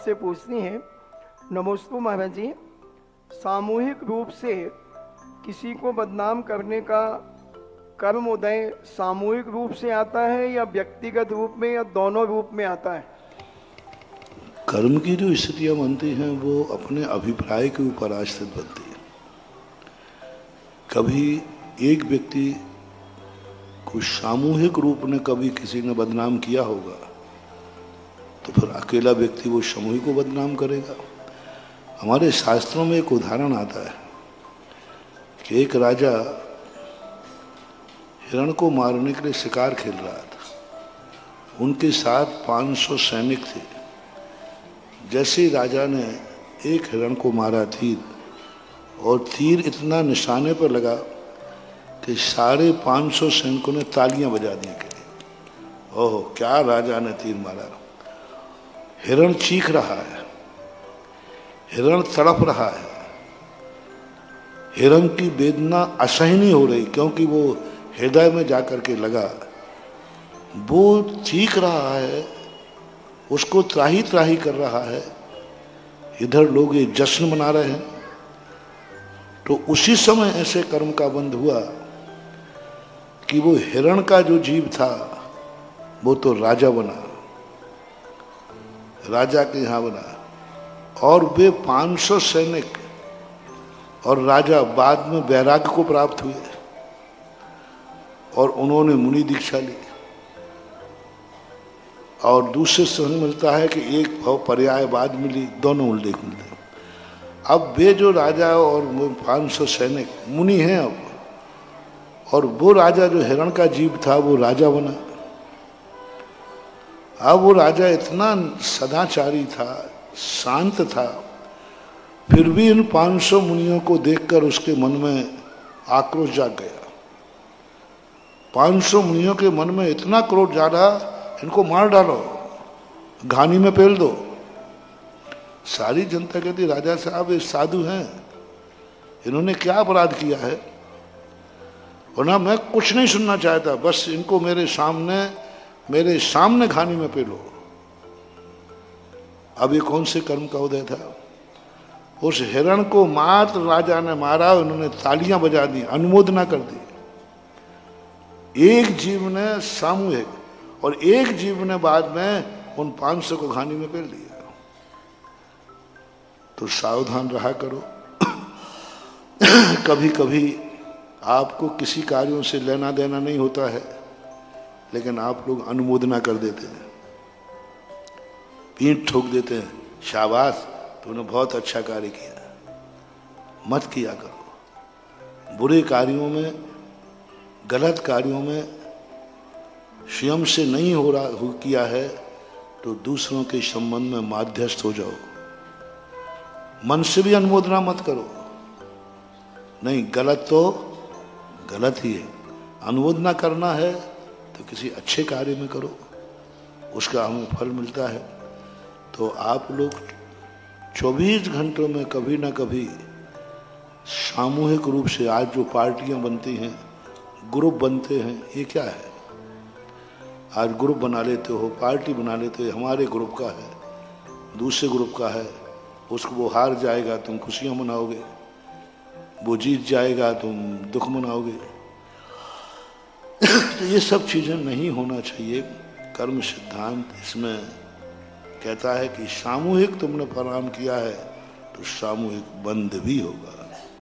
आपसे पूछनी है। नमोस्तु महाराज जी, सामूहिक रूप से किसी को बदनाम करने का कर्मोदय सामूहिक रूप से आता है या व्यक्तिगत रूप में या दोनों रूप में आता है? कर्म की जो स्थितियां बनती हैं वो अपने अभिप्राय के ऊपर आश्रित बनती है। कभी एक व्यक्ति को सामूहिक रूप में कभी किसी ने बदनाम किया होगा तो फिर अकेला व्यक्ति वो समूह को बदनाम करेगा। हमारे शास्त्रों में एक उदाहरण आता है कि एक राजा हिरण को मारने के लिए शिकार खेल रहा था। उनके साथ 500 सैनिक थे। जैसे ही राजा ने एक हिरण को मारा तीर, और तीर इतना निशाने पर लगा कि 550 सैनिकों ने तालियां बजा दी के लिए। ओह, क्या राजा ने तीर मारा! हिरण चीख रहा है, हिरण तड़प रहा है। हिरण की वेदना असहनीय हो रही क्योंकि वो हृदय में जाकर के लगा। वो चीख रहा है, उसको त्राही त्राही कर रहा है। इधर लोग ये जश्न मना रहे हैं। तो उसी समय ऐसे कर्म का बंध हुआ कि वो हिरण का जो जीव था वो तो राजा बना, राजा के यहां बना। और वे 500 सैनिक और राजा बाद में वैराग्य को प्राप्त हुए और उन्होंने मुनि दीक्षा ली। और दूसरे समय मिलता है कि एक भाव पर्याय बाद मिली, दोनों उल्लेख मिलते हैं। अब वे जो राजा और 500 सैनिक मुनि हैं अब, और वो राजा जो हिरण का जीव था वो राजा बना। अब वो राजा इतना सदाचारी था, शांत था, फिर भी इन 500 मुनियों को देखकर उसके मन में आक्रोश जाग गया। 500 मुनियों के मन में इतना क्रोध जागा, इनको मार डालो, घानी में पेल दो। सारी जनता कहती, राजा साहब ये साधु हैं, इन्होंने क्या अपराध किया है? और ना, मैं कुछ नहीं सुनना चाहता, बस इनको मेरे सामने घानी में पेलो। अब ये कौन से कर्म का उदय था? उस हिरण को मात्र राजा ने मारा, उन्होंने तालियां बजा दी, अनुमोदना कर दी। एक जीव ने सामूहिक, और एक जीव ने बाद में उन 500 को घानी में पेल दिया। तो सावधान रहा करो। कभी कभी आपको किसी कार्यों से लेना देना नहीं होता है, लेकिन आप लोग अनुमोदना कर देते हैं, पीठ ठोक देते हैं, शाबाश तूने बहुत अच्छा कार्य किया। मत किया करो। बुरे कार्यों में, गलत कार्यों में स्वयं से नहीं किया है तो दूसरों के संबंध में माध्यस्थ हो जाओ। मन से भी अनुमोदना मत करो। नहीं, गलत तो गलत ही है। अनुमोदना करना है तो किसी अच्छे कार्य में करो, उसका हमें फल मिलता है। तो आप लोग 24 घंटों में कभी ना कभी सामूहिक रूप से, आज जो पार्टियां बनती हैं, ग्रुप बनते हैं, ये क्या है? आज ग्रुप बना लेते हो, पार्टी बना लेते हो, हमारे ग्रुप का है, दूसरे ग्रुप का है, उसको वो हार जाएगा तुम खुशियां मनाओगे, वो जीत जाएगा तुम दुख मनाओगे। तो ये सब चीजें नहीं होना चाहिए। कर्म सिद्धांत इसमें कहता है कि सामूहिक तुमने प्रणाम किया है तो सामूहिक बंध भी होगा।